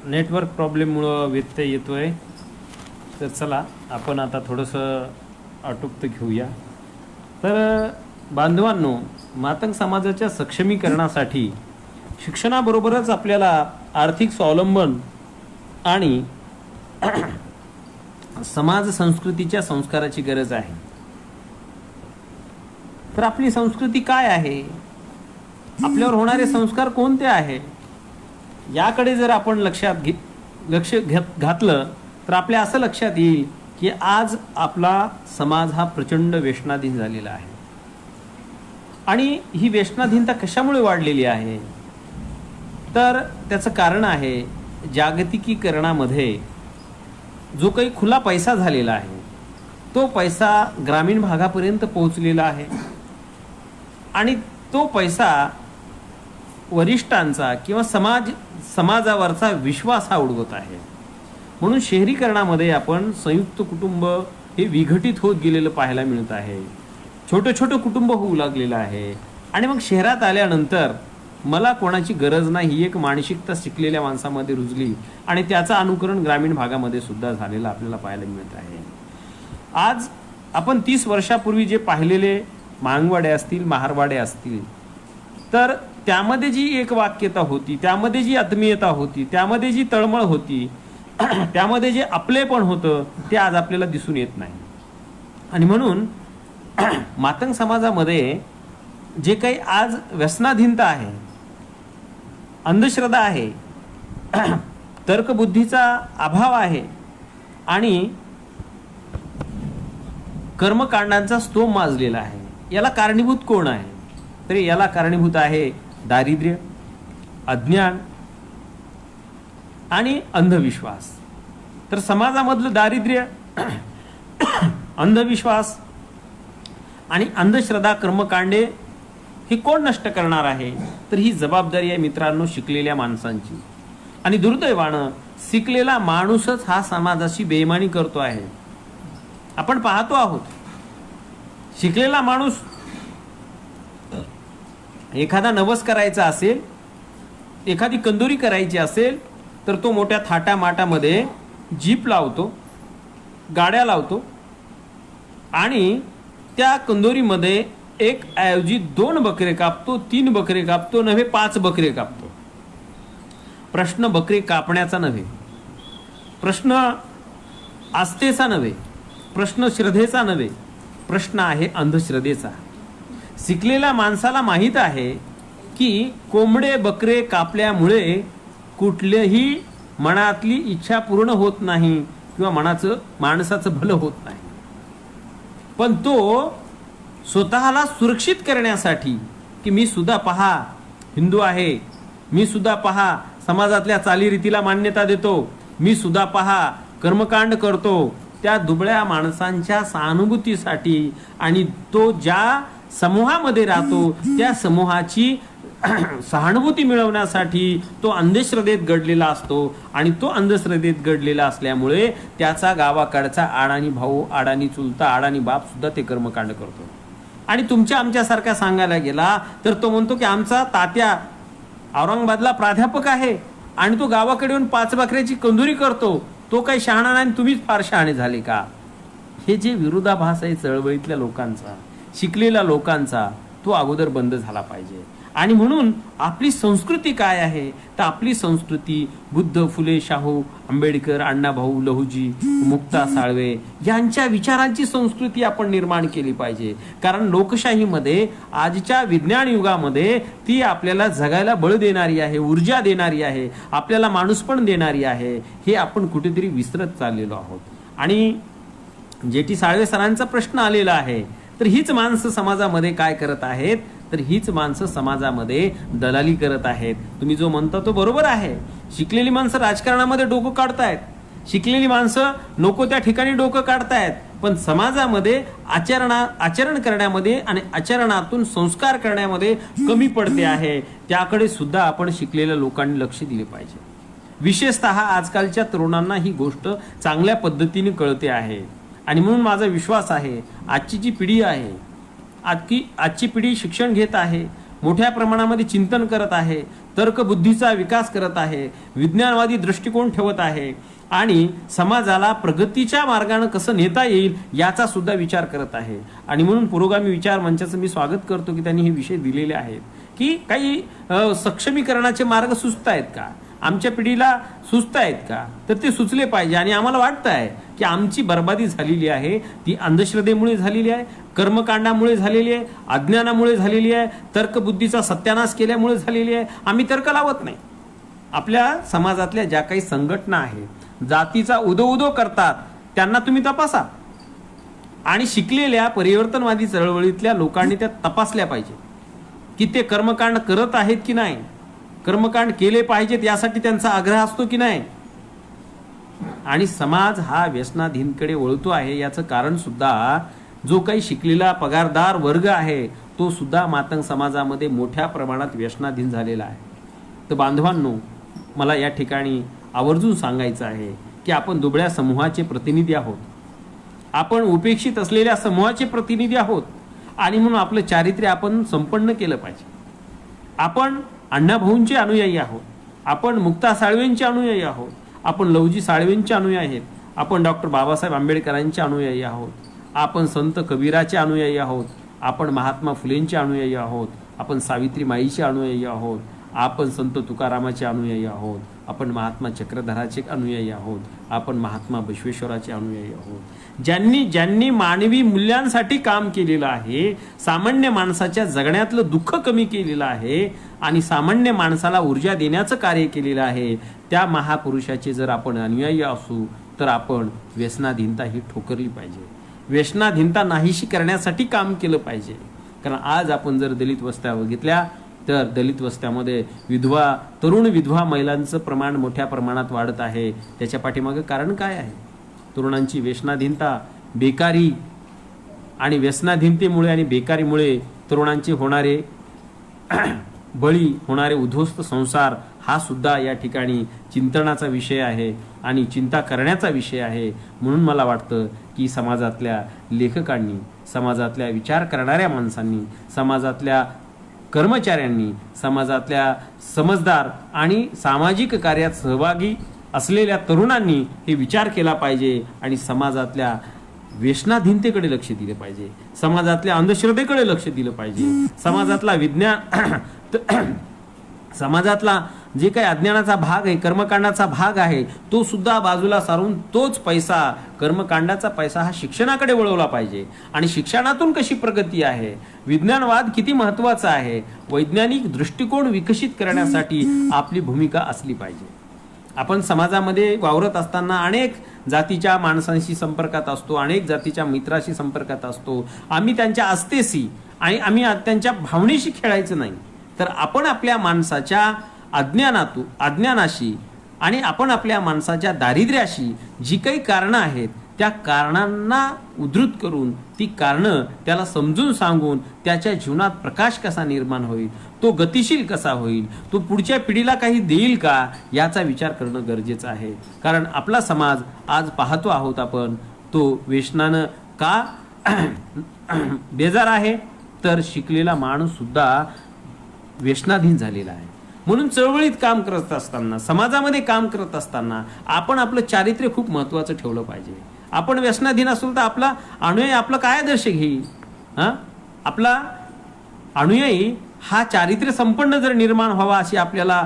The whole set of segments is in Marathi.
नेटवर्क प्रॉब्लेममुळं व्यत्यय येतोय. तर चला आपण आता थोडंसं आटोपतं घेऊया. तर बांधवांनो, मातंग समाजाच्या सक्षमीकरणासाठी शिक्षणाबरोबरच आपल्याला आर्थिक स्वावलंबन आणि समाज संस्कृतीच्या संस्काराची गरज आहे. तर आपली संस्कृती काय आहे, आपल्यावर होणारे संस्कार कोणते आहे, याकडे जर आपण लक्ष घातलं तर आपल्या असं लक्षात येईल की आज आपला समाज हा प्रचंड व्यसनाधीन झालेला आहे. आणि ही व्यसनाधीनता कशामुळे वाढलेली आहे, तर त्याचं कारण आहे जागतिकीकरणामध्ये जो काही खुला पैसा झालेला आहे तो पैसा ग्रामीण भागापर्यंत पोहोचलेला आहे. आणि तो पैसा वरिष्ठांचा किंवा समाजावरचा विश्वास हा उडवत आहे. म्हणून शहरीकरणामध्ये आपण संयुक्त कुटुंब हे विघटित होत गेलेलं पाहायला मिळत आहे. छोटं छोटं कुटुंब होऊ लागलेलं आहे. आणि मग शहरात आल्यानंतर मला कोणाची गरज नाही ही एक मानसिकता शिकलेल्या माणसामध्ये रुजली आणि त्याचं अनुकरण ग्रामीण भागामध्ये सुद्धा झालेलं आपल्याला पाहायला मिळत आहे. आज आपण 30 वर्षापूर्वी जे पाहिलेले मांगवाडे असतील, महारवाडे असतील, तर त्यामध्ये जी एक वाक्यता होती, त्यामध्ये जी आत्मीयता होती, त्यामध्ये जी तळमळ होती, त्यामध्ये जे आपलेपण होतं ते आज आपल्याला दिसून येत नाही. आणि म्हणून मातंग समाजामध्ये जे काही आज व्यसनाधीनता आहे, अंधश्रद्धा आहे, तर्कबुद्धीचा अभाव आहे आणि कर्मकांडांचा स्तोम माजलेला आहे, याला कारणीभूत कोण आहे, तर याला कारणीभूत आहे दारिद्र्य, अज्ञान आणि अंधविश्वास. तर समाजामधलं दारिद्र्य, अंधविश्वास आणि अंधश्रद्धा कर्मकांडे ही कोण नष्ट करणार आहे, तर ही जबाबदारी आहे मित्रांनो शिकलेल्या माणसांची. आणि दुर्दैवानं शिकलेला माणूसच हा समाजाशी बेईमानी करतो आहे. आपण पाहतो आहोत, शिकलेला माणूस एखादा नवस करायचा असेल, एखादी कंदोरी करायची असेल, तर तो मोठ्या थाटामाटामध्ये जीप लावतो, गाड्या लावतो आणि त्या कंदोरीमध्ये एक ऐवजी 2 बकरे कापतो, 3 बकरे कापतो, नव्हे 5 बकरे कापतो. प्रश्न बकरे कापण्याचा नव्हे, प्रश्न आस्थेचा नव्हे, प्रश्न श्रद्धेचा नव्हे, प्रश्न आहे अंधश्रद्धेचा. शिकलेल्या माणसाला माहीत आहे की कोंबडे बकरे कापल्यामुळे कुठल्याही मनातली इच्छा पूर्ण होत नाही किंवा माणसाचं भलं होत नाही. पण तो स्वतःला सुरक्षित करण्यासाठी की मी सुद्धा पहा हिंदू आहे, मी सुद्धा पहा समाजातल्या चालीरीतीला मान्यता देतो, मी सुद्धा पहा कर्मकांड करतो, त्या दुबळ्या माणसांच्या सहानुभूतीसाठी आणि तो ज्या समूहामध्ये राहतो त्या समूहाची सहानुभूती मिळवण्यासाठी तो अंधश्रद्धेत घडलेला असतो. आणि तो अंधश्रद्धेत घडलेला असल्यामुळे त्याचा गावाकडचा अडाणी भाऊ, अडाणी चुलता, अडाणी बाप सुद्धा ते कर्मकांड करतो. आणि तुमच्या आमच्यासारख्या सांगायला गेला तर तो म्हणतो की आमचा तात्या औरंगाबादला प्राध्यापक आहे आणि तो गावाकडे येऊन 5 बकऱ्याची कंदुरी करतो, तो काही शहाणा नाही, तुम्हीच फार शहाणे झाले का. हे जे विरोधाभास आहे चळवळीतल्या लोकांचा, शिकलेल्या लोकांचा, तो अगोदर बंद झाला पाहिजे. आणि म्हणून आपली संस्कृती काय आहे, तर आपली संस्कृती बुद्ध, फुले, शाहू, आंबेडकर, अण्णाभाऊ, लहुजी, मुक्ता साळवे यांच्या विचारांची संस्कृती आपण निर्माण केली पाहिजे. कारण लोकशाहीमध्ये आजच्या विज्ञान युगामध्ये ती आपल्याला जगायला बळ देणारी आहे, ऊर्जा देणारी आहे, आपल्याला माणूसपण देणारी आहे. हे आपण कुठेतरी विसरत चाललेलो आहोत. आणि जेटी साळवे सरांचा प्रश्न आलेला आहे, तर हीच माणसं समाजामध्ये काय करत आहेत, तर हीच माणसं समाजामध्ये दलाली करत आहेत. तुम्ही जो म्हणता तो बरोबर आहे. शिकलेली माणसं राजकारणामध्ये डोकं काढतायत, शिकलेली माणसं नको त्या ठिकाणी डोकं काढतायत, पण समाजामध्ये आचरण करण्यामध्ये आणि आचरणातून संस्कार करण्यामध्ये कमी पडते आहे. त्याकडे सुद्धा आपण शिकलेल्या लोकांनी लक्ष दिले पाहिजे. विशेषतः आजकालच्या तरुणांना ही गोष्ट चांगल्या पद्धतीने कळते आहे. आणि म्हणून माझा विश्वास आहे आजची जी पिढी आहे, आजची पिढी शिक्षण घेत आहे, मोठ्या प्रमाणामध्ये चिंतन करत आहे, तर्कबुद्धीचा विकास करत आहे, विज्ञानवादी दृष्टिकोन ठेवत आहे आणि समाजाला प्रगतीच्या मार्गाने कसं नेता येईल याचा सुद्धा विचार करत आहे. आणि म्हणून पुरोगामी विचार मंचाचं मी स्वागत करतो की त्यांनी हे विषय दिलेले आहेत की काही सक्षमीकरणाचे मार्ग सुचत आहेत का, आमच्या पिढीला सुचत आहेत का, तर ते सुचले पाहिजे. आणि आम्हाला वाटतं आहे की आमची बर्बादी झालेली आहे ती अंधश्रद्धेमुळे झालेली आहे, कर्मकांडामुळे झालेली आहे, अज्ञानामुळे झालेली आहे, तर्कबुद्धीचा सत्यानाश केल्यामुळे झालेली आहे. आम्ही तर्क लावत नाही. आपल्या समाजातल्या ज्या काही संघटना आहेत जातीचा उदो करतात त्यांना तुम्ही तपासा आणि शिकलेल्या परिवर्तनवादी चळवळीतल्या लोकांनी त्या तपासल्या पाहिजे की ते कर्मकांड करत आहेत की नाही, कर्मकांड केले पाहिजेत यासाठी त्यांचा आग्रह असतो की नाही. आणि समाज हा व्यसनाधीनकडे वळतो आहे याचं कारण सुद्धा जो काही शिकलेला पगारदार वर्ग आहे तो सुद्धा मातंग समाजामध्ये मोठ्या प्रमाणात व्यसनाधीन झालेला आहे. तर बांधवांनो, मला या ठिकाणी आवर्जून सांगायचं आहे की आपण दुबळ्या समूहाचे प्रतिनिधी आहोत, आपण उपेक्षित असलेल्या समूहाचे प्रतिनिधी आहोत आणि म्हणून आपलं चारित्र्य आपण संपन्न केलं पाहिजे. आपण अण्णाभाऊंचे अनुयायी आहोत, आपण मुक्ता साळवेंचे अनुयायी आहोत, आपण लवजी साळवेंचे अनुयायी आहेत, आपण डॉक्टर बाबासाहेब आंबेडकरांचे अनुयायी आहोत, आपण संत कबीराचे अनुयायी आहोत, आपण महात्मा फुलेंचे अनुयायी आहोत, आपण सावित्रीमाईचे अनुयायी आहोत, आपण संत तुकारामाचे अनुयायी आहोत, आपण महात्मा चक्रधराचे अनुयायी आहोत, आपण महात्मा बसवेश्वराचे अनुयायी आहोत. ज्यांनी ज्यांनी मानवी मूल्यांसाठी काम केलेलं आहे, सामान्य माणसाच्या जगण्यातलं दुःख कमी केलेलं आहे आणि सामान्य माणसाला ऊर्जा देण्याचं कार्य केलेलं आहे, त्या महापुरुषाचे जर आपण अनुयायी असू तर आपण व्यसनाधीनता ही ठोकरली पाहिजे, व्यसनाधीनता नाहीशी करण्यासाठी काम केलं पाहिजे. कारण आज आपण जर दलित वस्त्या बघितल्या तर दलित वस्त्यामध्ये तरुण विधवा महिलांचं प्रमाण मोठ्या प्रमाणात वाढत आहे. त्याच्या पाठीमागे कारण काय आहे? तरुणांची व्यसनाधीनता, बेकारी आणि व्यसनाधीनतेमुळे आणि बेकारीमुळे तरुणांचे होणारे बळी, होणारे उद्ध्वस्त संसार हा सुद्धा या ठिकाणी चिंतनाचा विषय आहे आणि चिंता करण्याचा विषय आहे. म्हणून मला वाटतं की समाजातल्या लेखकांनी, समाजातल्या विचार करणाऱ्या माणसांनी, समाजातल्या कर्मचाऱ्यांनी, समाजातल्या समजदार आणि सामाजिक कार्यात सहभागी असलेल्या तरुणांनी हे विचार केला पाहिजे आणि समाजातल्या व्यसनाधीनतेकडे लक्ष दिले पाहिजे, समाजातल्या अंधश्रद्धेकडे लक्ष दिलं पाहिजे, समाजातला समाजातला जे काही अज्ञानाचा भाग आहे, कर्मकांडाचा भाग आहे तो सुद्धा बाजूला सारून तोच पैसा, कर्मकांडाचा पैसा हा शिक्षणाकडे वळवला पाहिजे. आणि शिक्षणातून कशी प्रगती आहे, विज्ञानवाद किती महत्वाचा आहे, वैज्ञानिक दृष्टिकोन विकसित करण्यासाठी आपली भूमिका असली पाहिजे. आपण समाजामध्ये वावरत असताना अनेक जातीच्या माणसांशी संपर्कात असतो, अनेक जातीच्या मित्राशी संपर्कात असतो. आम्ही त्यांच्या आस्थेशी आणि आम्ही त्यांच्या भावनेशी खेळायचं नाही, तर आपण आपल्या माणसाच्या अज्ञानाशी आणि आपण आपल्या माणसाच्या दारिद्र्याशी जी काही कारणं आहेत त्या कारणांना उद्धृत करून ती कारणं त्याला समजून सांगून त्याच्या जीवनात प्रकाश कसा निर्माण होईल, तो गतिशील कसा होईल, तो पुढच्या पिढीला काही देईल का याचा विचार करणं गरजेचं आहे. कारण आपला समाज आज पाहतो आहोत आपण, तो व्यसनानं का बेजार आहे, तर शिकलेला माणूस सुद्धा व्यसनाधीन झालेला आहे. म्हणून चळवळीत काम करत असताना, समाजामध्ये काम करत असताना आपण आपलं चारित्र्य खूप महत्वाचं ठेवलं पाहिजे. आपण व्यसनाधीन असलो तर आपला अनुयायी आपलं काय आदर्श घेईल? आपला अनुयायी हा चारित्र्य संपन्न जर निर्माण व्हावा अशी आपल्याला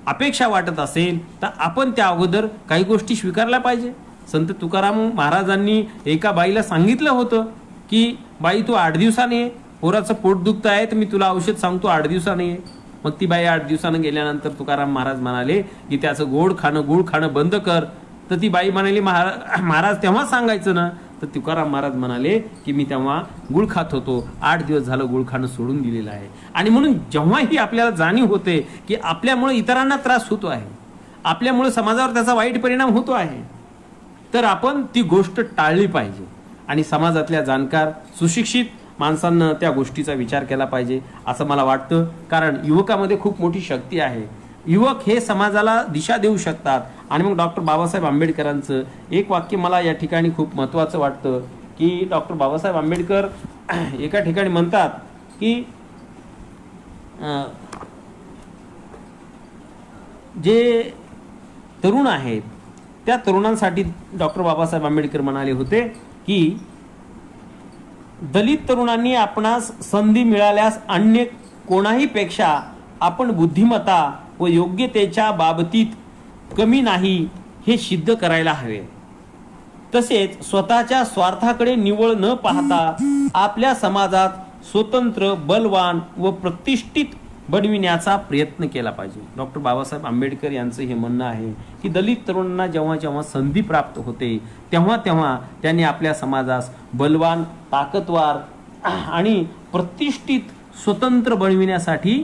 अपेक्षा वाटत असेल तर आपण त्या अगोदर काही गोष्टी स्वीकारल्या पाहिजे. संत तुकाराम महाराजांनी एका बाईला सांगितलं होतं की बाई तू 8 दिवसाने ये, पोराचं पोट दुखत आहे तर मी तुला औषध सांगतो, 8 दिवसाने ये. मग ती बाई 8 दिवसानं गेल्यानंतर तुकाराम महाराज म्हणाले की त्याचं गुळ खाणं बंद कर. तर ती बाई म्हणाली महाराज तेव्हा सांगायचं ना. तर तुकाराम महाराज म्हणाले की मी तेव्हा गुळ खात होतो, 8 दिवस झालं गुळ खाणं सोडून दिलेलं आहे. आणि म्हणून जेव्हाही आपल्याला जाणीव होते की आपल्यामुळे इतरांना त्रास होतो आहे, आपल्यामुळे समाजावर त्याचा वाईट परिणाम होतो आहे, तर आपण ती गोष्ट टाळली पाहिजे. आणि समाजातल्या जाणकार सुशिक्षित माणसांना त्या गोष्टीचा विचार केला पाहिजे असं मला वाटतं. कारण युवकामध्ये खूप मोठी शक्ती आहे, युवक हे समाजाला दिशा देऊ शकतात. आणि मग डॉक्टर बाबासाहेब आंबेडकरांचं एक वाक्य मला या ठिकाणी खूप महत्त्वाचं वाटतं की डॉक्टर बाबासाहेब आंबेडकर एका ठिकाणी म्हणतात की जे तरुण आहेत त्या तरुणांसाठी डॉक्टर बाबासाहेब आंबेडकर म्हणाले होते की दलित तरुणांनी आपणास संधी मिळाल्यास अन्य कोणाही पेक्षा आपण बुद्धिमत्ता व योग्यतेच्या बाबतीत कमी नाही हे सिद्ध करायला हवे. तसेच स्वतःच्या स्वार्थाकडे निव्वळ न पाहता आपल्या समाजात स्वतंत्र, बलवान व प्रतिष्ठित बनविण्याचा प्रयत्न केला पाहिजे. डॉक्टर बाबासाहेब आंबेडकर यांचं हे म्हणणं आहे की दलित तरुणांना जेव्हा जेव्हा संधी प्राप्त होते तेव्हा तेव्हा त्यांनी आपल्या समाजास बलवान, ताकदवार आणि प्रतिष्ठित, स्वतंत्र बनविण्यासाठी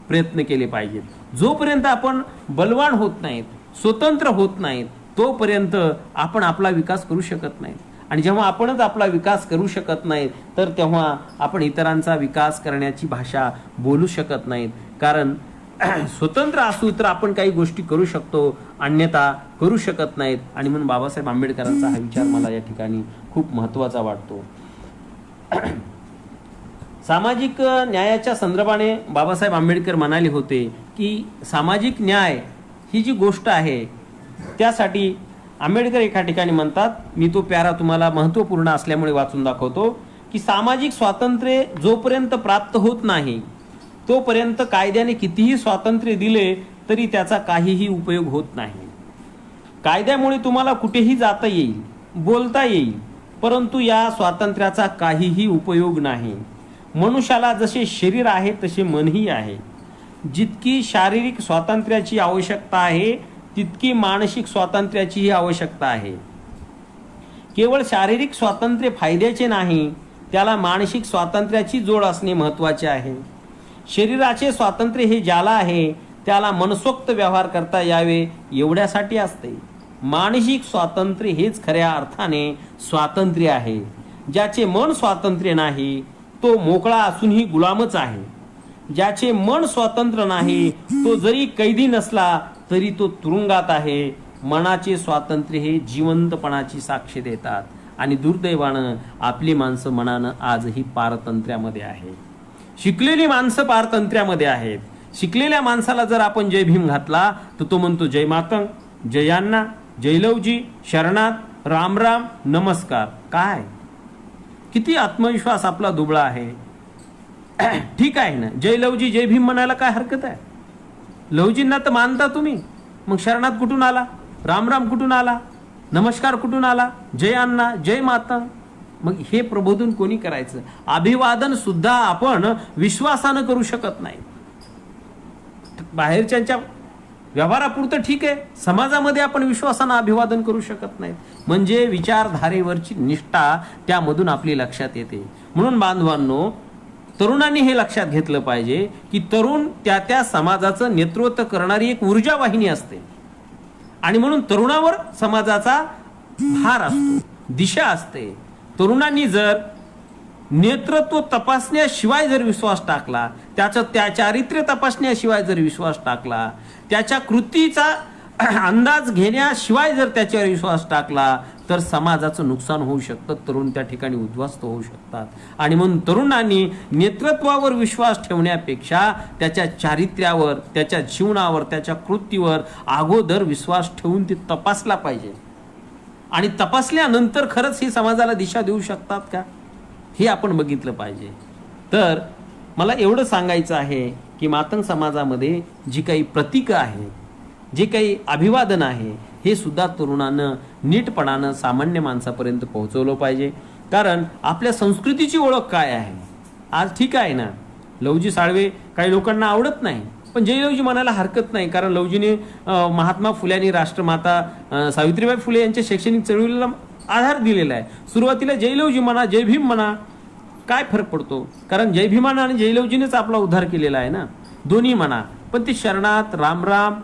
प्रयत्न केले पाहिजेत. जोपर्यंत आपण बलवान होत नाहीत, स्वतंत्र होत नाहीत, तोपर्यंत आपण आपला विकास करू शकत नाही. आणि जेव्हा आपणच आपला विकास करू शकत नाही तर तेव्हा आपण इतरांचा विकास करण्याची भाषा बोलू शकत नाहीत. कारण स्वतंत्र असू तर आपण काही गोष्टी करू शकतो, अन्यथा करू शकत नाहीत. आणि म्हणून बाबासाहेब आंबेडकरांचा हा विचार मला या ठिकाणी खूप महत्त्वाचा वाटतो. सामाजिक न्यायाच्या संदर्भाने बाबासाहेब आंबेडकर म्हणाले होते की सामाजिक न्याय ही जी गोष्ट आहे त्यासाठी आंबेडकर एका ठिकाणी म्हणतात, मी तो प्यारा तुम्हाला महत्त्वपूर्ण असल्यामुळे वाचून दाखवतो की सामाजिक स्वातंत्र्य जोपर्यंत प्राप्त होत नाही तोपर्यंत कायद्याने कितीही स्वातंत्र्य दिले तरी त्याचा काहीही उपयोग होत नाही. कायद्यामुळे तुम्हाला कुठेही जाता येईल, बोलता येईल, परंतु या स्वातंत्र्याचा काहीही उपयोग नाही. मनुष्याला जसे शरीर आहे तसे मनही आहे. जितकी शारीरिक स्वातंत्र्याची आवश्यकता आहे तितकी मानसिक स्वातंत्र्याचीही आवश्यकता आहे. केवळ शारीरिक स्वातंत्र्य फायद्याचे नाही, त्याला मानसिक स्वातंत्र्याची जोड असणे महत्त्वाचे आहे. शरीराचे स्वातंत्र्य हे ज्याला आहे त्याला मनसोक्त व्यवहार करता यावे एवढ्यासाठी असते. मानसिक स्वातंत्र्य हेच खऱ्या अर्थाने स्वातंत्र्य आहे. ज्याचे मन स्वातंत्र्य नाही तो मोकळा असूनही गुलामच आहे. ज्याचे मन स्वतंत्र नाही तो जरी कैदी नसला तरी तो तुरुंगात आहे. मनाचे स्वातंत्र्य हे जिवंतपणाची साक्ष देतात आणि दुर्दैवानं आपली माणसं मनानं आजही पारतंत्र्यामध्ये आहे. शिकलेली माणसं पारतंत्र्यामध्ये आहेत. शिकलेल्या माणसाला जर आपण जय भीम घातला तर तो म्हणतो जय मातंग, जय अण्णा, जय लवजी, शरणात, राम राम, नमस्कार. काय किती आत्मविश्वास आपला दुबळा आहे. ठीक आहे ना, जय लवजी जय भीम म्हणायला काय हरकत आहे? लवजींना तर मानता तुम्ही, मग शरणात कुठून आला, राम राम कुठून आला, नमस्कार कुठून आला, जय अण्णा, जय माता. मग हे प्रबोधन कोणी करायचं? अभिवादन सुद्धा आपण विश्वासानं करू शकत नाही. बाहेरच्या व्यवहारापुरतं ठीक आहे, समाजामध्ये आपण विश्वासानं अभिवादन करू शकत नाही. म्हणजे विचारधारेवरची निष्ठा त्यामधून आपली लक्षात येते. म्हणून बांधवांनो, तरुणांनी हे लक्षात घेतलं पाहिजे की तरुण त्या त्या समाजाचं नेतृत्व करणारी एक ऊर्जा वाहिनी असते आणि म्हणून तरुणावर समाजाचा भार असतो, दिशा असते. तरुणांनी जर नेतृत्व तपासण्याशिवाय जर विश्वास टाकला, त्या चारित्र्य तपासण्याशिवाय जर विश्वास टाकला, त्याच्या कृतीचा अंदाज घेण्याशिवाय जर त्याच्यावर विश्वास टाकला तर समाजाचं नुकसान होऊ शकतं. तरुण त्या ठिकाणी उद्ध्वस्त होऊ शकतात. आणि म्हणून तरुणांनी नेतृत्वावर विश्वास ठेवण्यापेक्षा त्याच्या चारित्र्यावर, त्याच्या जीवनावर, त्याच्या कृतीवर अगोदर विश्वास ठेवून ते तपासला पाहिजे. आणि तपासल्यानंतर खरंच हे समाजाला दिशा देऊ शकतात का हे आपण बघितलं पाहिजे. तर मला एवढं सांगायचं आहे की मातंग समाजामध्ये जी काही प्रतीकं आहे, जे काही अभिवादन आहे, हे सुद्धा तरुणानं नीटपणानं सामान्य माणसापर्यंत पोहोचवलं पाहिजे. कारण आपल्या संस्कृतीची ओळख काय आहे. आज ठीक आहे ना, लवजी साळवे काही लोकांना आवडत नाही, पण जय लवजी म्हणायला हरकत नाही. कारण लवजीने महात्मा फुले आणि राष्ट्रमाता सावित्रीबाई फुले यांच्या शैक्षणिक चळवळीला आधार दिलेला आहे. सुरुवातीला जय लवजी म्हणा, जय भीम म्हणा, काय फरक पडतो? कारण जय भीमानं आणि जय लवजीनेच आपला उद्धार केलेला आहे ना. दोन्ही म्हणा, पण ते शरणात, राम राम,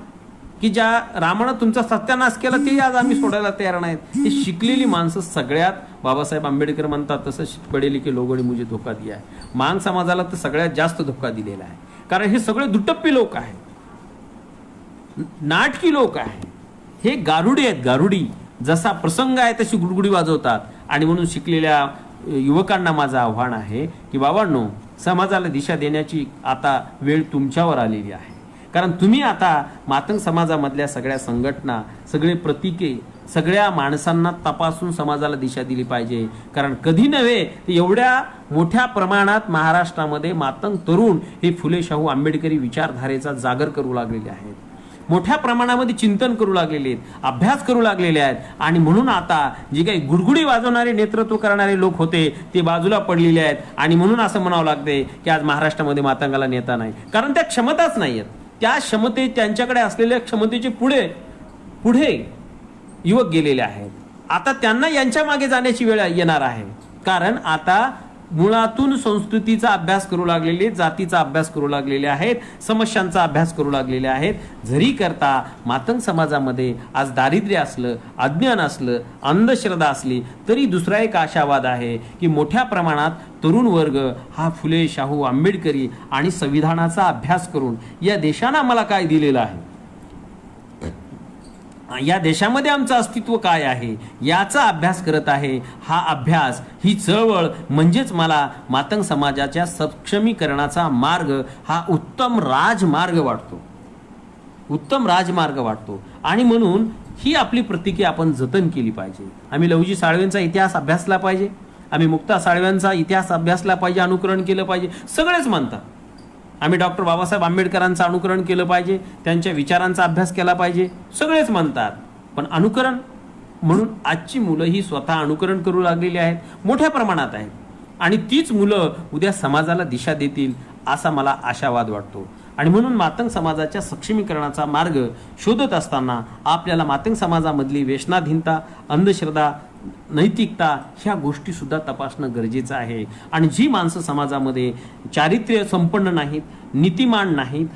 की ज्या रामानं तुमचा सत्यानाश केला ते आज आम्ही सोडायला तयार नाहीत. ही शिकलेली माणसं सगळ्यात, बाबासाहेब आंबेडकर म्हणतात तसं, पडेली की लोगोने मुझे धोका दिया आहे. मांग समाजाला तर सगळ्यात जास्त धोका दिलेला आहे. कारण हे सगळे दुटप्पी लोक आहेत, नाटकी लोक आहेत, हे गारुडी आहेत. गारुडी जसा प्रसंग आहे तशी गुडगुडी वाजवतात. आणि म्हणून शिकलेल्या युवकांना माझं आव्हान आहे की बाबांनो, समाजाला दिशा देण्याची आता वेळ तुमच्यावर आलेली आहे. कारण तुम्ही आता मातंग समाजामधल्या सगळ्या संघटना, सगळे प्रतीके, सगळ्या माणसांना तपासून समाजाला दिशा दिली पाहिजे. कारण कधी नव्हे एवढ्या मोठ्या प्रमाणात महाराष्ट्रामध्ये मातंग तरुण हे फुले शाहू आंबेडकरी विचारधारेचा जागर करू लागलेले आहेत, मोठ्या प्रमाणामध्ये चिंतन करू लागलेले आहेत, अभ्यास करू लागलेले आहेत. आणि म्हणून आता जे काही गुडगुडी वाजवणारे, नेतृत्व करणारे लोक होते ते बाजूला पडलेले आहेत. आणि म्हणून असं म्हणावं लागते की आज महाराष्ट्रामध्ये मातंगाला नेता नाही, कारण त्या क्षमताच नाही आहेत. त्या त्यांच्याकडे असलेल्या क्षमतेचे पुढे युवक गेलेले आहेत. आता त्यांना यांच्या मागे जाण्याची वेळ येणार आहे. कारण आता मुळातून संस्कृतीचा अभ्यास करू लागलेले, जातीचा अभ्यास करू लागलेले आहेत, समस्यांचा अभ्यास करू लागलेले आहेत. जरी करता मातंग समाजामध्ये आज दारिद्र्य असलं, अज्ञान असलं, अंधश्रद्धा असली, तरी दुसरा एक आशावाद आहे की मोठ्या प्रमाणात तरुण वर्ग हा फुले शाहू आंबेडकरी आणि संविधानाचा अभ्यास करून या देशानं आम्हाला काय दिलेलं आहे, या देशामध्ये आमचं अस्तित्व काय आहे याचा अभ्यास करत आहे. हा अभ्यास, ही चळवळ म्हणजेच मला मातंग समाजाच्या सक्षमीकरणाचा मार्ग हा उत्तम राजमार्ग वाटतो. आणि म्हणून ही आपली प्रतीके आपण जतन केली पाहिजे. आम्ही लहुजी साळवेंचा इतिहास अभ्यासला पाहिजे, आम्ही मुक्ता साळव्यांचा इतिहास अभ्यासला पाहिजे, अनुकरण केलं पाहिजे. सगळेच म्हणतात आम्ही डॉक्टर बाबासाहेब आंबेडकरांचं अनुकरण केलं पाहिजे, त्यांच्या विचारांचा अभ्यास केला पाहिजे, सगळेच म्हणतात. पण अनुकरण म्हणून आजची मुलं ही स्वतः अनुकरण करू लागलेली आहेत, मोठ्या प्रमाणात आहेत. आणि तीच मुलं उद्या समाजाला दिशा देतील असा मला आशावाद वाटतो. आणि म्हणून मातंग समाजाच्या सक्षमीकरणाचा मार्ग शोधत असताना आपल्याला मातंग समाजामधली व्यसनाधीनता, अंधश्रद्धा, नैतिकता ह्या गोष्टी सुद्धा तपासणं गरजेचं आहे. आणि जी माणसं समाजामध्ये चारित्र्य संपन्न नाहीत, नीतिमान नाहीत,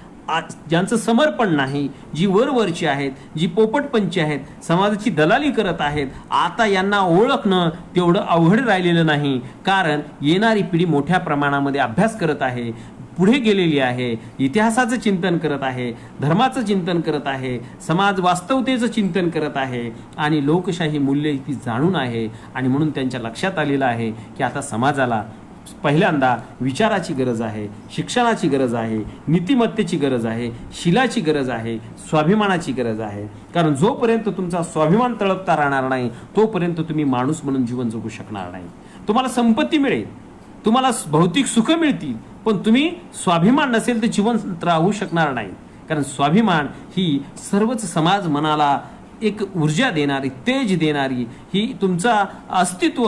ज्यांचं समर्पण नाही, जी वरवरची आहेत, जी पोपटपंची आहेत, समाजाची दलाली करत आहेत, आता यांना ओळखणं तेवढं अवघड राहिलेलं नाही. कारण येणारी पिढी मोठ्या प्रमाणामध्ये अभ्यास करत आहे, पुढे गेलेली आहे, इतिहासाचं चिंतन करत आहे, धर्माचं चिंतन करत आहे, समाज वास्तवतेचं चिंतन करत आहे आणि लोकशाही मूल्य ती जाणून आहे. आणि म्हणून त्यांच्या लक्षात आलेलं आहे की आता समाजाला पहिल्यांदा विचाराची गरज आहे, शिक्षणाची गरज आहे, नीतिमत्तेची गरज आहे, शिलाची गरज आहे, स्वाभिमानाची गरज आहे. कारण जोपर्यंत तुमचा स्वाभिमान तळपता राहणार नाही तोपर्यंत तुम्ही माणूस म्हणून जीवन जगू शकणार नाही. तुम्हाला संपत्ती मिळेल, तुम्हाला भौतिक सुख मिळतील, पण तुम्ही स्वाभिमान नसेल तर जीवन राहू शकणार नाही. कारण स्वाभिमान ही सर्वच समाज मनाला एक ऊर्जा देणारी, तेज देणारी, ही तुमचा अस्तित्व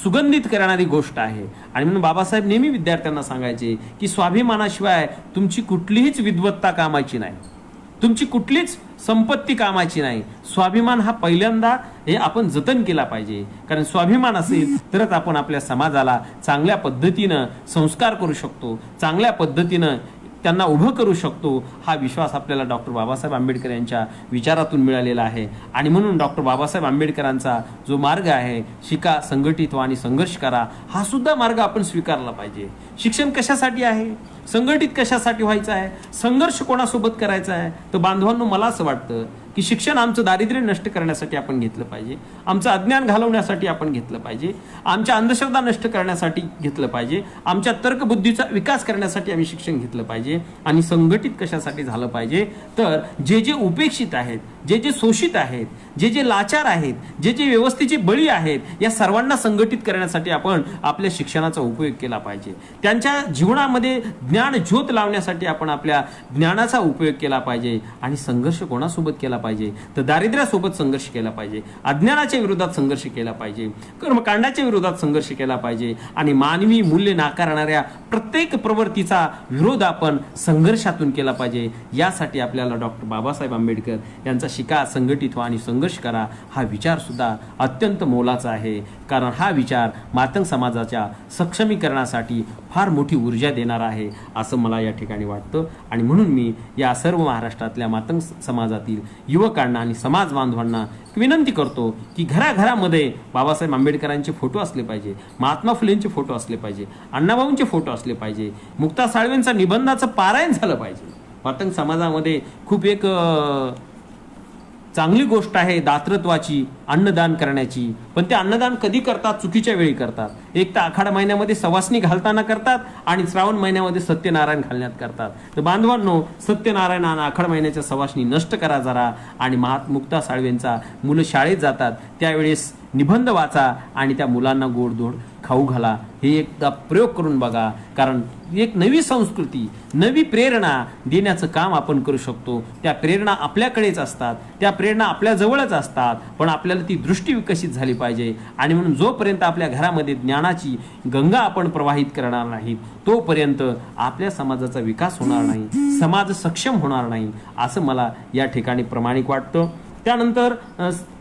सुगंधित करणारी गोष्ट आहे. आणि म्हणून बाबासाहेब नेहमी विद्यार्थ्यांना सांगायचे की स्वाभिमानाशिवाय तुमची कुठलीच विद्वत्ता कामाची नाही, तुमची कुठलीच संपत्ती कामाची नाही. स्वाभिमान हा पहिल्यांदा हे आपण जतन केला पाहिजे. कारण स्वाभिमान असेल तरच आपण आपल्या समाजाला चांगल्या पद्धतीनं संस्कार करू शकतो, चांगल्या पद्धतीनं त्यांना उभं करू शकतो. हा विश्वास आपल्याला डॉक्टर बाबासाहेब आंबेडकर यांच्या विचारातून मिळालेला आहे. आणि म्हणून डॉक्टर बाबासाहेब आंबेडकरांचा जो मार्ग आहे, शिका, संघटित व्हा आणि संघर्ष करा, हा सुद्धा मार्ग आपण स्वीकारला पाहिजे. शिक्षण कशासाठी आहे, संघटित कशासाठी व्हायचं आहे, संघर्ष कोणासोबत करायचा आहे, तर बांधवांनो मला असं वाटतं की शिक्षण आमचं दारिद्र्य नष्ट करण्यासाठी आपण घेतलं पाहिजे, आमचं अज्ञान घालवण्यासाठी आपण घेतलं पाहिजे, आमच्या अंधश्रद्धा नष्ट करण्यासाठी घेतलं पाहिजे, आमच्या तर्कबुद्धीचा विकास करण्यासाठी आम्ही शिक्षण घेतलं पाहिजे. आणि संघटित कशासाठी झालं पाहिजे, तर जे जे उपेक्षित आहेत, जे जे शोषित आहेत, जे जे लाचार आहेत, जे जे व्यवस्थेचे बळी आहेत, या सर्वांना संघटित करण्यासाठी आपण आपल्या शिक्षणाचा उपयोग केला पाहिजे. त्यांच्या जीवनामध्ये ज्ञान ज्योत लावण्यासाठी आपण आपल्या ज्ञानाचा उपयोग केला पाहिजे. आणि संघर्ष कोणासोबत केला पाहिजे, तर दारिद्र्यासोबत संघर्ष केला पाहिजे, अज्ञानाच्या विरोधात संघर्ष केला पाहिजे, कर्मकांडाच्या विरोधात संघर्ष केला पाहिजे. आणि मानवी मूल्य नाकारणाऱ्या प्रत्येक प्रवृत्तीचा विरोध आपण संघर्षातून केला पाहिजे. यासाठी आपल्याला डॉक्टर बाबासाहेब आंबेडकर यांचा शिका, संघटित व्हा आणि संघर्ष करा हा विचार सुद्धा अत्यंत मोलाचा आहे. कारण हा विचार मातंग समाजाच्या सक्षमीकरणासाठी फार मोठी ऊर्जा देणार आहे असं मला या ठिकाणी वाटतं. आणि म्हणून मी या सर्व महाराष्ट्रातल्या मातंग समाजातील युवकांना आणि समाज बांधवांना विनंती करतो की घराघरामध्ये बाबासाहेब आंबेडकरांचे फोटो असले पाहिजे, महात्मा फुलेंचे फोटो असले पाहिजे, अण्णाभाऊंचे फोटो असले पाहिजे, मुक्ता साळवेंचा निबंधाचं पारायण झालं पाहिजे. मातंग समाजामध्ये खूप एक चांगली गोष्ट आहे दातृत्वाची, अन्नदान करण्याची. पण ते अन्नदान कधी करतात? चुकीच्या वेळी करतात. एक तर आखाड महिन्यामध्ये सवासणी घालताना करतात आणि श्रावण महिन्यामध्ये सत्यनारायण घालण्यात करतात. तर बांधवांनो, सत्यनारायण आणि आखाड महिन्याच्या सवासणी नष्ट करा जरा. आणि मुक्ता साळवेंचा मुलं शाळेत जातात त्यावेळेस निबंध वाचा आणि त्या मुलांना गोडधोड खाऊ घाला. हे एकदा प्रयोग करून बघा. कारण एक नवी संस्कृती, नवी प्रेरणा देण्याचं काम आपण करू शकतो. त्या प्रेरणा आपल्याकडेच असतात, त्या प्रेरणा आपल्या जवळच असतात. पण आपल्याला ती दृष्टी विकसित झाली पाहिजे. आणि म्हणून जोपर्यंत आपल्या घरामध्ये ज्ञानाची गंगा आपण प्रवाहित करणार नाहीत, तोपर्यंत आपल्या समाजाचा विकास होणार नाही, समाज सक्षम होणार नाही, असं मला या ठिकाणी प्रामाणिक वाटतं. त्यानंतर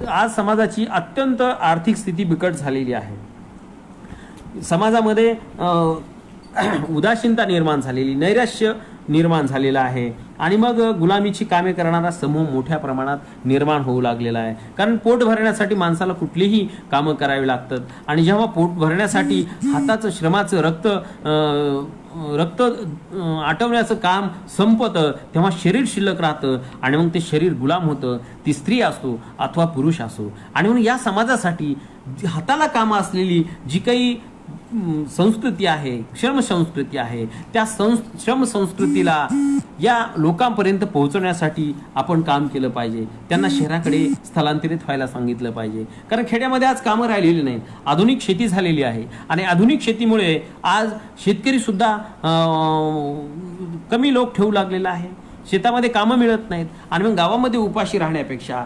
आज समाजाची अत्यंत आर्थिक स्थिती बिकट झालेली आहे. समाजामध्ये उदासीनता निर्माण झालेली, नैराश्य निर्माण झालेलं आहे. आणि मग गुलामीची कामे करणारा समूह मोठ्या प्रमाणात निर्माण होऊ लागलेला आहे. कारण पोट भरण्यासाठी माणसाला कुठलीही कामं करावी लागतात. आणि जेव्हा पोट भरण्यासाठी हाताचं श्रमाचं रक्त आटवण्याचं काम संपतं, तेव्हा शरीर शिल्लक राहतं आणि मग ते शरीर गुलाम होतं. ती स्त्री असो अथवा पुरुष असो. आणि म्हणून या समाजासाठी हाताला कामं असलेली जी काही संस्कृती आहे, श्रम संस्कृती आहे, त्या श्रम संस्कृतीला या लोकांपर्यंत पोहोचवण्यासाठी आपण काम केलं पाहिजे. त्यांना शहराकडे स्थलांतरित व्हायला सांगितलं पाहिजे. कारण खेड्यामध्ये आज कामं राहिलेली नाहीत. आधुनिक शेती झालेली आहे आणि आधुनिक शेतीमुळे आज शेतकरी सुद्धा कमी लोक ठेवू लागलेला आहे. शेतामध्ये कामं मिळत नाहीत. आणि मग गावामध्ये उपाशी राहण्यापेक्षा,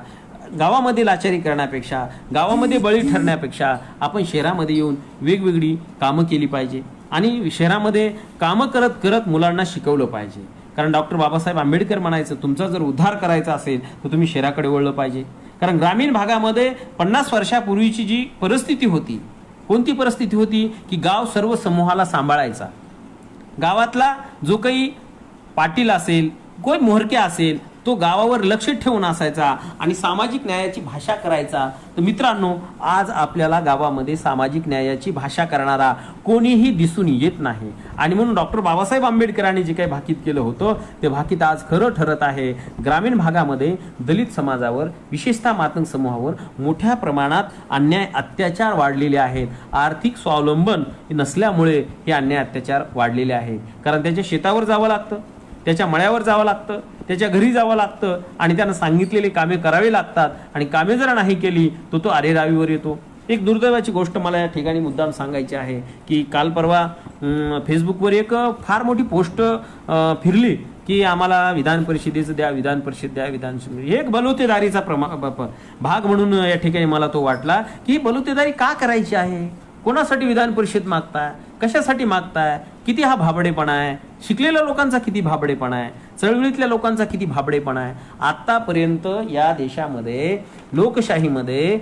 गावामध्ये लाचारी करण्यापेक्षा, गावामध्ये बळी ठरण्यापेक्षा आपण शहरामध्ये येऊन वेगवेगळी कामं केली पाहिजे. आणि शहरामध्ये कामं करत करत मुलांना शिकवलं पाहिजे. कारण डॉक्टर बाबासाहेब आंबेडकर म्हणायचं, तुमचा जर उद्धार करायचा असेल तर तुम्ही शहराकडे वळलं पाहिजे. कारण ग्रामीण भागामध्ये 50 वर्षापूर्वीची जी परिस्थिती होती, कोणती परिस्थिती होती की गाव सर्व समूहाला सांभाळायचा. गावातला जो काही पाटील असेल, कोण मोहरक्या असेल, तो गावावर लक्ष ठेवून असायचा आणि सामाजिक न्यायाची भाषा करायचा. तर मित्रांनो, आज आपल्याला गावामध्ये सामाजिक न्यायाची भाषा करणारा कोणीही दिसून येत नाही. आणि म्हणून डॉक्टर बाबासाहेब आंबेडकरांनी जे काही भाकीत केलं होतं ते भाकीत आज खरं ठरत आहे. ग्रामीण भागामध्ये दलित समाजावर, विशेषतः मातंग समूहावर मोठ्या प्रमाणात अन्याय अत्याचार वाढलेले आहेत. आर्थिक स्वावलंबन नसल्यामुळे हे अन्याय अत्याचार वाढलेले आहे. कारण त्यांच्या शेतावर जावं लागतं, त्याच्या मळ्यावर जावं लागतं, त्याच्या घरी जावं लागतं आणि त्यांना सांगितलेली कामे करावी लागतात. आणि कामे जर नाही केली तो अरेरावीवर येतो. एक दुर्दैवाची गोष्ट मला या ठिकाणी मुद्दाम सांगायची आहे की काल परवा फेसबुकवर एक फार मोठी पोस्ट फिरली की आम्हाला विधान परिषदेचं द्या, विधान परिषद द्या, हे एक बलुतेदारीचा भाग म्हणून या ठिकाणी मला तो वाटला की बलुतेदारी का करायची आहे, कोणासाठी विधान परिषद मागताय, कशासाठी मागताय, किती हा भाबडेपणा आहे, शिकलेल्या लोकांचा किती भाबडेपणा आहे, चळवळीतल्या लोकांचा किती भाबडेपणा आहे. आतापर्यंत या देशामध्ये लोकशाहीमध्ये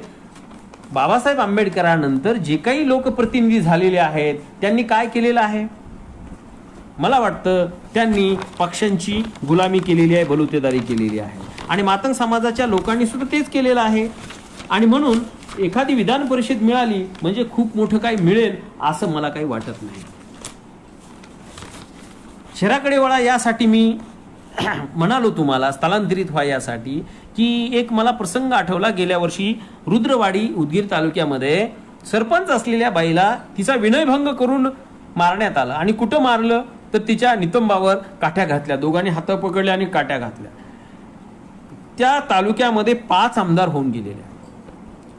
बाबासाहेब आंबेडकरांनंतर जे काही लोकप्रतिनिधी झालेले आहेत त्यांनी काय केलेलं आहे? मला वाटतं त्यांनी पक्षांची गुलामी केलेली आहे, बलुतेदारी केलेली आहे. आणि मातंग समाजाच्या लोकांनी सुद्धा तेच केलेलं आहे. आणि म्हणून एखादी विधान परिषद मिळाली म्हणजे खूप मोठं काही मिळेल असं मला काही वाटत नाही. शहराकडे वळा यासाठी मी म्हणालो तुम्हाला, स्थलांतरित व्हा यासाठी, की एक मला प्रसंग आठवला. गेल्या वर्षी रुद्रवाडी उदगीर तालुक्यामध्ये सरपंच असलेल्या बाईला तिचा विनयभंग करून मारण्यात आलं. आणि कुठं मारलं तर तिच्या नितंबावर काठ्या घातल्या, दोघांनी हात पकडले आणि काठ्या घातल्या. त्या तालुक्यामध्ये 5 आमदार होऊन गेलेले.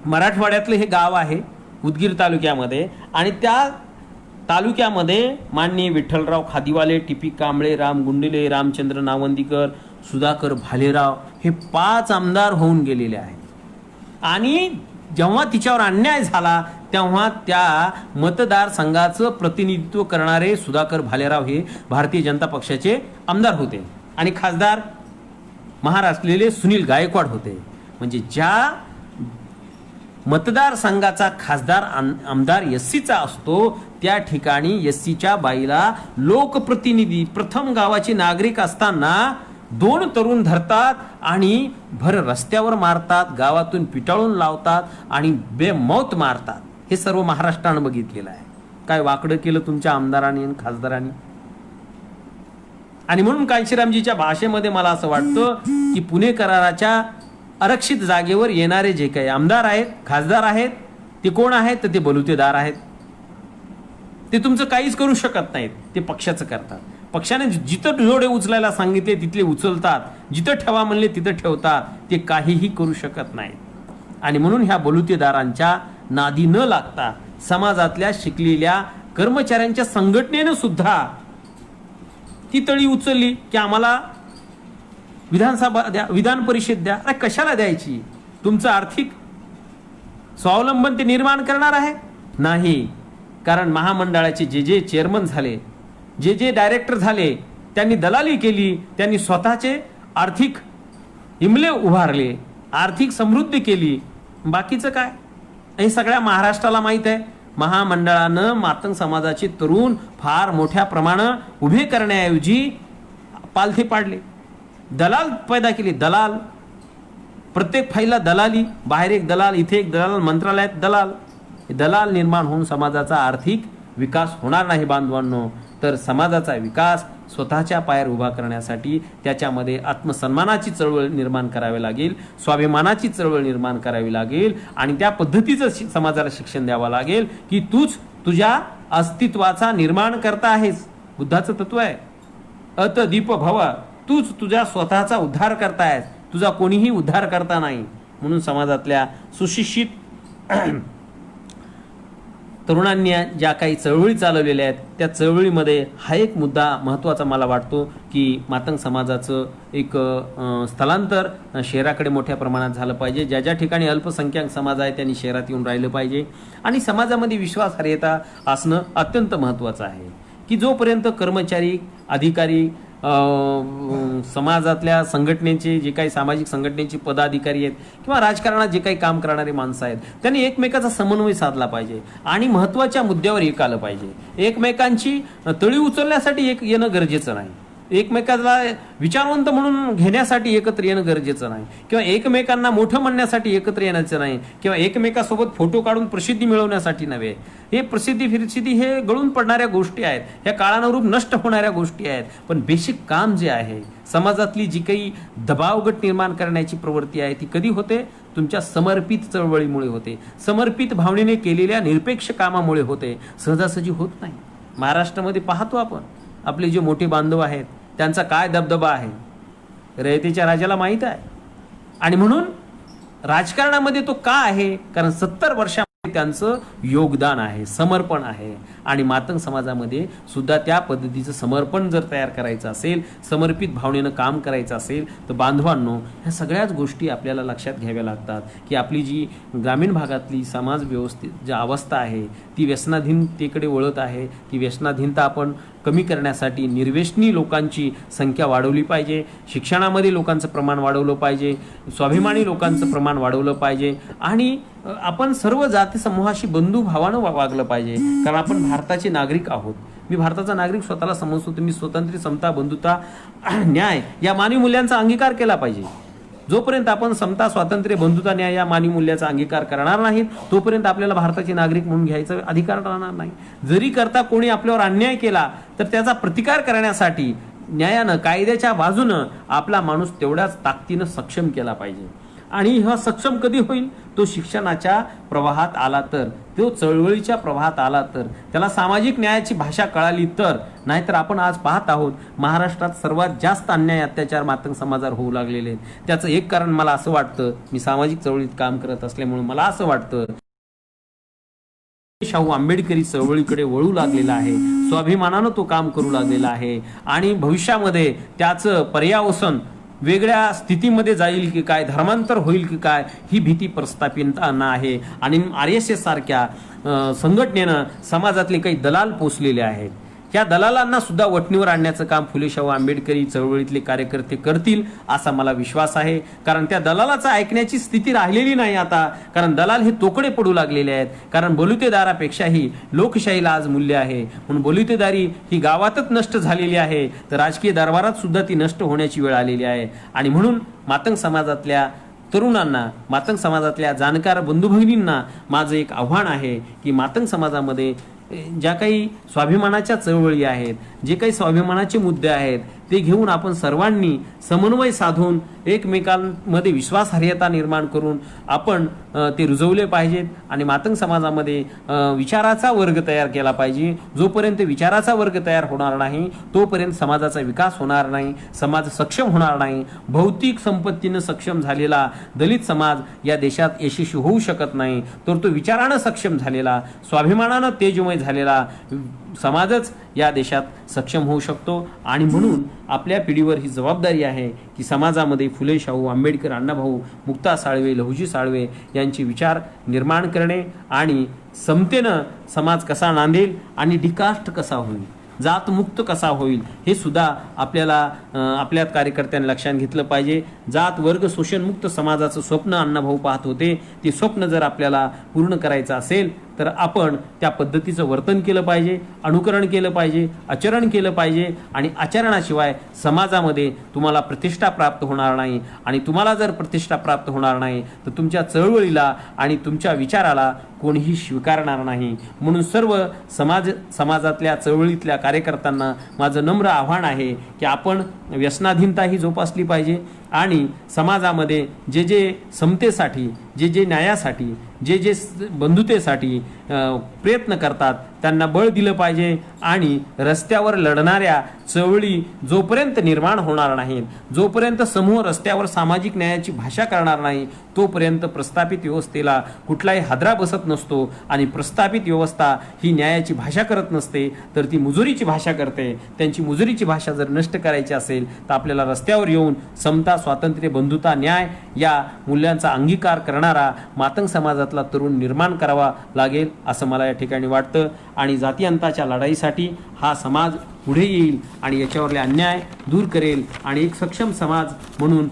मराठवाड्यातलं हे गाव आहे उदगीर तालुक्यामध्ये. आणि त्या तालुक्यामध्ये माननीय विठ्ठलराव खादीवाले, टीपी कांबळे, राम गुंडिले, रामचंद्र नावंदीकर, सुधाकर भालेराव हे 5 आमदार होऊन गेलेले आहेत. आणि जेव्हा तिच्यावर अन्याय झाला तेव्हा त्या मतदारसंघाचं प्रतिनिधित्व करणारे सुधाकर भालेराव हे भारतीय जनता पक्षाचे आमदार होते आणि खासदार महाराष्ट्रातले सुनील गायकवाड होते. म्हणजे ज्या मतदारसंघाचा खासदार आमदार एससीचा असतो त्या ठिकाणी एससीच्या बाईला लोकप्रतिनिधी, प्रथम गावाचे नागरिक असताना 2 तरुण धरतात आणि भर रस्त्यावर मारतात, गावातून पिटाळून लावतात आणि बेमौत मारतात. हे सर्व महाराष्ट्रानं बघितलेलं आहे. काय वाकडं केलं तुमच्या आमदारांनी आणि खासदारांनी? आणि म्हणून कांशीरामजीच्या भाषेमध्ये मला असं वाटतं की पुणे कराराच्या आरक्षित जागेवर येणारे जे काही आमदार आहेत, खासदार आहेत, ते कोण आहेत? तर ते बलुतेदार आहेत. ते तुमचं काहीच करू शकत नाहीत, ते पक्षाचं करतात. पक्षाने जिथं डोळे उचलायला सांगितले तिथले उचलतात, जिथं ठेवा म्हणले तिथं ठेवतात. ते काहीही करू शकत नाहीत. आणि म्हणून ह्या बलुतेदारांच्या नादी न लागता समाजातल्या शिकलेल्या कर्मचाऱ्यांच्या संघटनेनं सुद्धा ती तळी उचलली की आम्हाला विधानसभा द्या, विधान परिषद द्या. अरे कशाला द्यायची? तुमचं आर्थिक स्वावलंबन ते निर्माण करणार आहे? नाही. कारण महामंडळाचे जे जे चेअरमन झाले, जे जे डायरेक्टर झाले, त्यांनी दलाली केली, त्यांनी स्वतःचे आर्थिक इमले उभारले, आर्थिक समृद्धी केली. बाकीचं काय? हे सगळ्या महाराष्ट्राला माहीत आहे. महामंडळानं मातंग समाजाचे तरुण फार मोठ्या प्रमाणात उभे करण्याऐवजी पालथे पाडले, दलाल पैदा केले. दलाल, प्रत्येक फाईलला दलाली, बाहेर एक दलाल, इथे एक दलाल, मंत्रालयात दलाल. दलाल निर्माण होऊन समाजाचा आर्थिक विकास होणार नाही बांधवांनो. तर समाजाचा विकास स्वतःच्या पायावर उभा करण्यासाठी त्याच्यामध्ये आत्मसन्मानाची चळवळ निर्माण करावी लागेल, स्वाभिमानाची चळवळ निर्माण करावी लागेल. आणि त्या पद्धतीचं समाजाला शिक्षण द्यावं लागेल की तूच तुझ्या अस्तित्वाचा निर्माण करता आहेस. बुद्धाचं तत्व आहे, अत दीप भव. तूच तुझ्या स्वतःचा उद्धार करतायस, तुझा कोणीही उद्धार करता नाही. म्हणून समाजातल्या सुशिक्षित तरुणांनी ज्या काही चळवळी चालवलेल्या आहेत त्या चळवळीमध्ये हा एक मुद्दा महत्त्वाचा मला वाटतो की मातंग समाजाचं एक स्थलांतर शहराकडे मोठ्या प्रमाणात झालं पाहिजे. ज्या ज्या ठिकाणी अल्पसंख्याक समाज आहे त्यांनी शहरात येऊन राहिलं पाहिजे. आणि समाजामध्ये विश्वासार्हता असणं अत्यंत महत्त्वाचं आहे की जोपर्यंत कर्मचारी, अधिकारी, समाजातल्या संघटनेचे जे काही सामाजिक संघटनेचे पदाधिकारी आहेत किंवा राजकारणात जे काही काम करणारे माणसं आहेत त्यांनी एकमेकाचा समन्वय साधला पाहिजे आणि महत्त्वाच्या मुद्द्यावर एक आलं पाहिजे. एकमेकांची तळी उचलण्यासाठी एक येणं गरजेचं नाही, एकमेकाला विचारवंत म्हणून घेण्यासाठी एकत्र येणं गरजेचं नाही, किंवा एकमेकांना मोठं म्हणण्यासाठी एकत्र येण्याचं नाही, किंवा एकमेकासोबत फोटो काढून प्रसिद्धी मिळवण्यासाठी नव्हे. हे प्रसिद्धी हे गळून पडणाऱ्या गोष्टी आहेत, ह्या काळानुरूप नष्ट होणाऱ्या गोष्टी आहेत. पण बेसिक काम जे आहे, समाजातली जी काही दबावगट निर्माण करण्याची प्रवृत्ती आहे ती कधी होते? तुमच्या समर्पित चळवळीमुळे होते, समर्पित भावनेने केलेल्या निरपेक्ष कामामुळे होते, सहजासहजी होत नाही. महाराष्ट्रामध्ये पाहतो आपण, आपले जे मोठे बांधव आहेत त्यांचा काय दबदबा आहे रयतेच्या राजाला माहीत आहे. आणि म्हणून राजकारणामध्ये तो का आहे? कारण 70 वर्षामध्ये त्यांचं योगदान आहे, समर्पण आहे. आणि मातंग समाजामध्ये सुद्धा त्या पद्धतीचं समर्पण जर तयार करायचं असेल, समर्पित भावनेनं काम करायचं असेल तर बांधवांनो ह्या सगळ्याच गोष्टी आपल्याला लक्षात घ्याव्या लागतात की आपली जी ग्रामीण भागातली समाज व्यवस्थित जी अवस्था आहे ती व्यसनाधीनतेकडे वळत आहे. ती व्यसनाधीनता आपण कमी करण्यासाठी निर्व्यसनी लोकांची संख्या वाढवली पाहिजे, शिक्षणामध्ये लोकांचं प्रमाण वाढवलं पाहिजे, स्वाभिमानी लोकांचं प्रमाण वाढवलं पाहिजे. आणि आपण सर्व जाती समूहाशी बंधुभावानं वागलं पाहिजे. कारण आपण भारताचे नागरिक आहोत. मी भारताचा नागरिक स्वतःला समजतो. मी स्वातंत्र्य, समता, बंधुता, न्याय या मानवी मूल्यांचा अंगीकार केला पाहिजे. जोपर्यंत आपण समता, स्वातंत्र्य, बंधुता, न्याय या मानवी मूल्याचा अंगीकार करणार नाहीत तोपर्यंत आपल्याला भारताचे नागरिक म्हणून घ्यायचा अधिकार राहणार नाही. जरी करता कोणी आपल्यावर अन्याय केला तर त्याचा प्रतिकार करण्यासाठी न्यायानं, कायद्याच्या बाजूनं आपला माणूस तेवढ्याच ताकदीनं सक्षम केला पाहिजे. आणि हा सक्षम कधी होईल? तो शिक्षणाच्या प्रवाहात आला तर, तो चळवळीच्या प्रवाहात आला तर, त्याला सामाजिक न्यायाची भाषा कळाली तर. नाहीतर आपण आज पाहत आहोत महाराष्ट्रात सर्वात जास्त अन्याय, अत्याचार मातंग समाजावर होऊ लागलेले आहेत. त्याचं एक कारण मला असं वाटतं, मी सामाजिक चळवळीत काम करत असल्यामुळे मला असं वाटतं शाहू आंबेडकरी चळवळीकडे वळू लागलेला आहे, स्वाभिमानानं तो काम करू लागलेला आहे. आणि भविष्यामध्ये त्याचं पर्यावसन वेगळ्या स्थितीमध्ये जाईल की काय, धर्मांतर होईल की काय, ही भीती प्रस्थापितांना आहे. आणि RSS सारख्या संघटनेनं समाजातले काही दलाल पोचलेले आहेत. या दलालांना सुद्धा वठणीवर आणण्याचं काम फुले शाहू आंबेडकरी चळवळीतले कार्यकर्ते करतील असा मला विश्वास आहे. कारण त्या दलालाचा ऐकण्याची स्थिती राहिलेली नाही आता. कारण दलाल हे तोकडे पडू लागलेले आहेत. कारण बलुतेदारापेक्षाही लोकशाहीला आज मूल्य आहे. म्हणून बलुतेदारी ही गावातच नष्ट झालेली आहे, तर राजकीय दरबारात सुद्धा ती नष्ट होण्याची वेळ आलेली आहे. आणि म्हणून मातंग समाजातल्या तरुणांना, मातंग समाजातल्या जाणकार बंधू भगिनींना माझं एक आव्हान आहे की मातंग समाजामध्ये ज्या काही स्वाभिमानाच्या चळवळी आहेत, जे काही स्वाभिमानाचे मुद्दे आहेत ते घेऊन आपण सर्वांनी समन्वय साधून एकमेकांमध्ये विश्वासार्हता निर्माण करून आपण ते रुजवले पाहिजेत आणि मातंग समाजामध्ये विचाराचा वर्ग तयार केला पाहिजे. जोपर्यंत विचाराचा वर्ग तयार होणार नाही तोपर्यंत समाजाचा विकास होणार नाही, समाज सक्षम होणार नाही. भौतिक संपत्तीनं सक्षम झालेला दलित समाज या देशात यशस्वी होऊ शकत नाही, तर तो विचारानं सक्षम झालेला, स्वाभिमानानं तेजमय झालेला समाजच या देशात सक्षम होऊ शकतो. आणि म्हणून आपल्या पिढीवर ही जबाबदारी आहे की समाजामध्ये फुले शाहू, आंबेडकर, अण्णाभाऊ, मुक्ता साळवे, लहुजी साळवे यांचे विचार निर्माण करणे आणि समतेनं समाज कसा नांदेल आणि डिकास्ट कसा होईल, जातमुक्त कसा होईल हे सुद्धा आपल्याला आपल्या कार्यकर्त्यांनी लक्षात घेतलं पाहिजे. जात वर्ग शोषणमुक्त समाजाचं स्वप्न अण्णाभाऊ पाहत होते. ते स्वप्न जर आपल्याला पूर्ण करायचं असेल तर आपण त्या पद्धतीचं वर्तन केलं पाहिजे, अनुकरण केलं पाहिजे, आचरण केलं पाहिजे. आणि आचरणाशिवाय समाजामध्ये तुम्हाला प्रतिष्ठा प्राप्त होणार नाही. आणि तुम्हाला जर प्रतिष्ठा प्राप्त होणार नाही तर तुमच्या चळवळीला आणि तुमच्या विचाराला कोणीही स्वीकारणार नाही. म्हणून सर्व समाजातल्या चळवळीतल्या कार्यकर्त्यांना माझं नम्र आव्हान आहे की आपण व्यसनाधीनता ही जोपासली पाहिजे आणि समाजामध्ये जे जे समतेसाठी, जे जे न्यायासाठी, जे जे बंधुतेसाठी प्रयत्न करतात त्यांना बळ दिलं पाहिजे. आणि रस्त्यावर लढणाऱ्या चळवळी जोपर्यंत निर्माण होणार नाहीत, जोपर्यंत समूह रस्त्यावर सामाजिक न्यायाची भाषा करणार नाही, तोपर्यंत प्रस्थापित व्यवस्थेला कुठलाही हादरा बसत नसतो. आणि प्रस्थापित व्यवस्था ही न्यायाची भाषा करत नसते, तर ती मुजुरीची भाषा करते. त्यांची मुजुरीची भाषा जर नष्ट करायची असेल तर आपल्याला रस्त्यावर येऊन समता, स्वातंत्र्य, बंधुता, न्याय या मूल्यांचा अंगीकार करणारा मातंग समाजातला तरुण निर्माण करावा लागेल असं मला या ठिकाणी वाटतं. आणि जातीअंताच्या लढाईसाठी हा समाज पुढे येईल आणि याच्यावरले अन्याय दूर करेल आणि एक सक्षम समाज म्हणून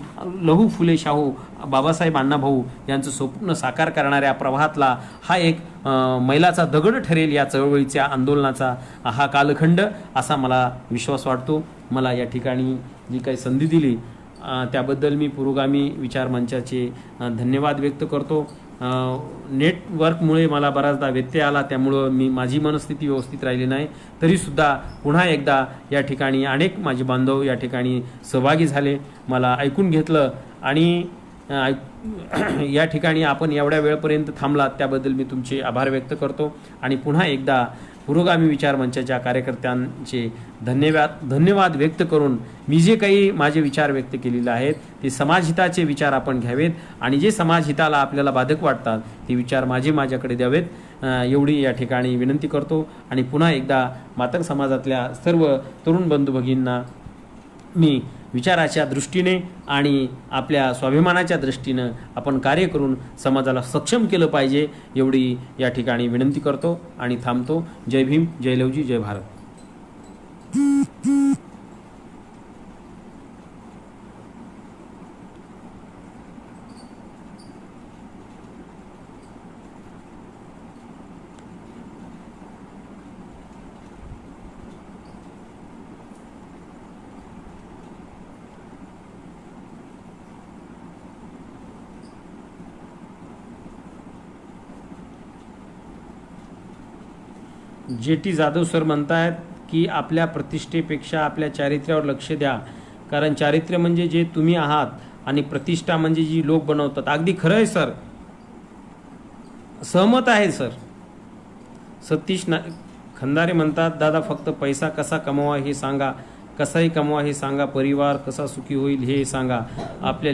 लहू फुले शाहू, बाबासाहेब अण्णाभाऊ यांचं स्वप्न साकार करणाऱ्या प्रवाहातला हा एक मैलाचा दगड ठरेल. या चळवळीच्या आंदोलनाचा हा कालखंड असा मला विश्वास वाटतो. मला या ठिकाणी जी काही संधी दिली त्याबद्दल मी पुरोगामी विचार मंचाचे धन्यवाद व्यक्त करतो. नेटवर्कमुळे मला बराचदा व्यत्यय आला, त्यामुळं माझी मनस्थिती व्यवस्थित राहिली नाही. तरीसुद्धा पुन्हा एकदा या ठिकाणी अनेक माझे बांधव या ठिकाणी सहभागी झाले, मला ऐकून घेतलं आणि या ठिकाणी आपण एवढ्या वेळपर्यंत थांबलात त्याबद्दल मी तुमचे आभार व्यक्त करतो. आणि पुन्हा एकदा पुरोगामी विचार मंचाच्या कार्यकर्त्यांचे धन्यवाद व्यक्त करून मी जे काही माझे विचार व्यक्त केलेले आहेत ते समाजहिताचे विचार आपण घ्यावेत आणि जे समाजहिताला आपल्याला बाधक वाटतात ते विचार माझ्याकडे द्यावेत एवढी या ठिकाणी विनंती करतो. आणि पुन्हा एकदा मातंग समाजातल्या सर्व तरुण बंधू भगिनींना मी विचाराच्या दृष्टीने आणि आपल्या स्वाभिमानाच्या दृष्टीनं आपण कार्य करून समाजाला सक्षम केलं पाहिजे एवढी या ठिकाणी विनंती करतो आणि थांबतो. जय भीम, जय लवजी, जय भारत. JT जाधव सर म्हणतायत की आपल्या प्रतिष्ठेपेक्षा आपल्या चारित्र्यावर लक्ष द्या, कारण चारित्र्य म्हणजे जे तुम्ही आहात आणि प्रतिष्ठा म्हणजे जी लोक बनवतात. अगदी खरं आहे सर, सहमत आहे सर. सतीश खंदारे म्हणतात, दादा फक्त पैसा कसा कमवा हे सांगा, कसाही कमवा हे सांगा, परिवार कसा सुखी होईल हे सांगा, आपल्या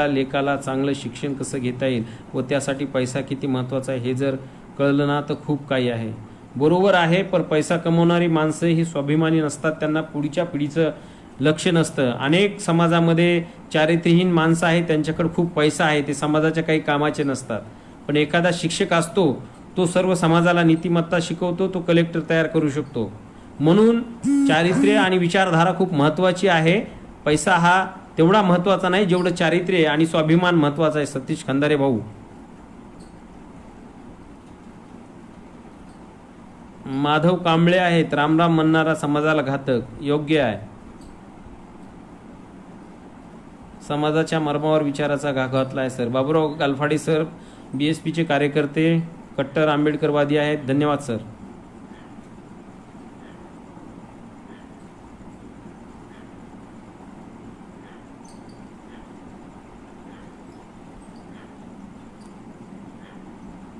लेकाला चांगलं शिक्षण कसं घेता येईल व त्यासाठी पैसा किती महत्त्वाचा आहे हे जर कळलं ना तर खूप काही आहे. बरोबर आहे, पण पैसा कमवणारी माणसं ही स्वाभिमानी नसतात, त्यांना पुढच्या पिढीचं लक्ष नसतं. अनेक समाजामध्ये चारित्र्यहीन माणसं आहेत, त्यांच्याकडे खूप पैसा आहे, ते समाजाच्या काही कामाचे नसतात. पण एखादा शिक्षक असतो, तो सर्व समाजाला नीतिमत्ता शिकवतो, तो कलेक्टर तयार करू शकतो. म्हणून चारित्र्य आणि विचारधारा खूप महत्त्वाची आहे. पैसा हा तेवढा महत्त्वाचा नाही जेवढं चारित्र्य आणि स्वाभिमान महत्त्वाचा आहे. सतीश खंदारे भाऊ, माधव कांबळे आहेत, रामराम म्हणणारा समाजाला घातक. योग्य आहे. समाजाच्या मर्मावर विचाराचा घा घातला आहे सर. बाबूराव गालफाडी सर BSPचे कार्यकर्ते, कट्टर आंबेडकरवादी आहेत. धन्यवाद सर.